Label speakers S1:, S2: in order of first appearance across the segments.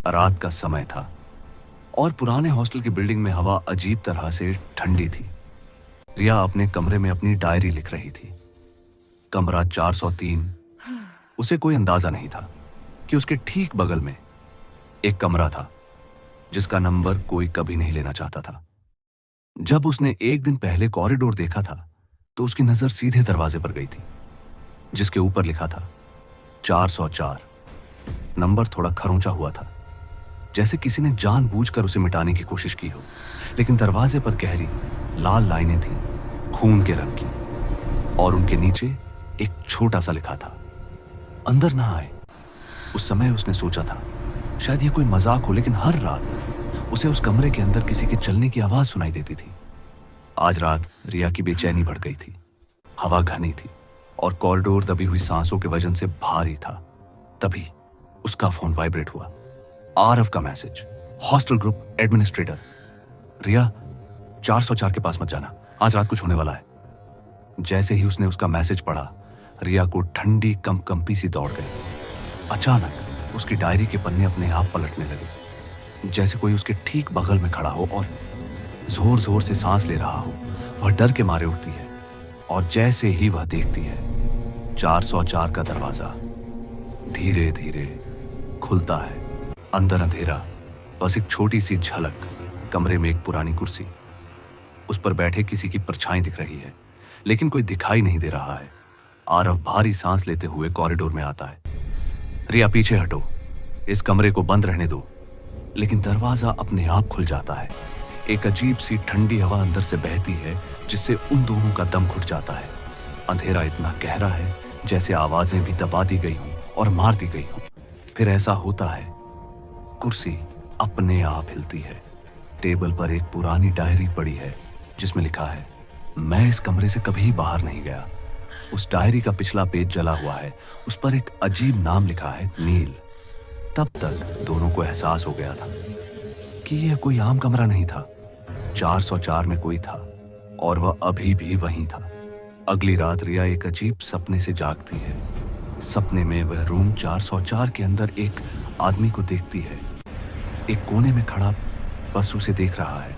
S1: रात का समय था और पुराने हॉस्टल की बिल्डिंग में हवा अजीब तरह से ठंडी थी। रिया अपने कमरे में अपनी डायरी लिख रही थी। कमरा 403। उसे कोई अंदाजा नहीं था कि उसके ठीक बगल में एक कमरा था जिसका नंबर कोई कभी नहीं लेना चाहता था। जब उसने एक दिन पहले कॉरिडोर देखा था तो उसकी नजर सीधे दरवाजे पर गई थी जिसके ऊपर लिखा था 404। नंबर थोड़ा खरोंचा हुआ था, जैसे किसी ने जानबूझकर उसे मिटाने की कोशिश की हो, लेकिन दरवाजे पर गहरी लाल लाइनें थीं, खून के रंग की, और उनके नीचे एक छोटा सा लिखा था, अंदर ना आए। उस समय उसने सोचा था शायद ये कोई मजाक हो, लेकिन हर रात उसे उस कमरे के अंदर किसी के चलने की आवाज सुनाई देती थी। आज रात रिया की बेचैनी बढ़ गई थी। हवा घनी थी और कॉरिडोर दबी हुई सांसों के वजन से भारी था। तभी उसका फोन वाइब्रेट हुआ। आरव का मैसेज, हॉस्टल ग्रुप एडमिनिस्ट्रेटर। रिया, 404 के पास मत जाना, आज रात कुछ होने वाला है। जैसे ही उसने उसका मैसेज पढ़ा, रिया को ठंडी कंपकंपी सी दौड़ गई। अचानक उसकी डायरी के पन्ने अपने आप पलटने लगे, जैसे कोई उसके ठीक बगल में खड़ा हो और जोर जोर से सांस ले रहा हो। वह डर के मारे उठती है और जैसे ही वह देखती है, 404 का दरवाजा धीरे धीरे खुलता है। अंदर अंधेरा, बस एक छोटी सी झलक। कमरे में एक पुरानी कुर्सी, उस पर बैठे किसी की परछाई दिख रही है, लेकिन कोई दिखाई नहीं दे रहा है। आरव भारी सांस लेते हुए कॉरिडोर में आता है। रिया, पीछे हटो, इस कमरे को बंद रहने दो। लेकिन दरवाजा अपने आप खुल जाता है। एक अजीब सी ठंडी हवा अंदर से बहती है, जिससे उन दोनों का दम घुट जाता है। अंधेरा इतना गहरा है जैसे आवाजें भी दबा दी गई हों और मार दी गई हों। फिर ऐसा होता है, कुर्सी अपने आप हिलती है। टेबल पर एक पुरानी डायरी पड़ी है जिसमें लिखा है, मैं इस कमरे से कभी बाहर नहीं गया। उस डायरी का पिछला पेज जला हुआ है, उस पर एक अजीब नाम लिखा है, नील। तब तक दोनों को एहसास हो गया था कि यह कोई आम कमरा नहीं था। 404 में कोई था और वह अभी भी वहीं था। अगली रात रिया एक अजीब सपने से जागती है। सपने में वह रूम 404 के अंदर एक आदमी को देखती है। एक कोने में खड़ा बस उसे देख रहा है।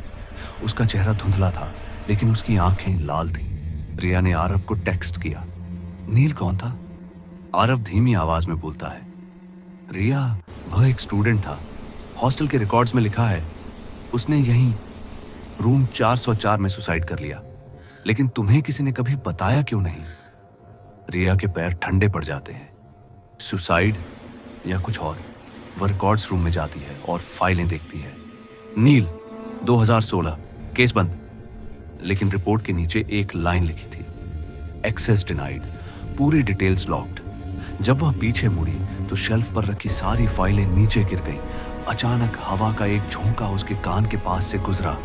S1: उसका चेहरा धुंधला था, लेकिन उसकी आंखें लाल थीं। रिया ने आरव को टेक्स्ट किया। नील कौन था? आरव धीमी आवाज में बोलता है, रिया, वह एक स्टूडेंट था। हॉस्टल के रिकॉर्ड्स में लिखा है उसने यहीं रूम 404 में सुसाइड कर लिया, लेकिन तुम्हें किसी ने कभी बताया क्यों नहीं? रिया के पैर ठंडे पड़ जाते हैं। सुसाइड या कुछ और? वह रिकॉर्ड्स रूम में जाती है और फाइलें देखती है। नील, 2016, केस बंद। लेकिन रिपोर्ट के नीचे एक लाइन लिखी थी, एक्सेस डिनाइड, पूरी डिटेल्स लॉक्ड। जब वह पीछे मुड़ी तो शेल्फ पर रखी सारी फाइलें नीचे गिर गईं। अचानक हवा का एक झोंका उसके कान के पास से गुजरा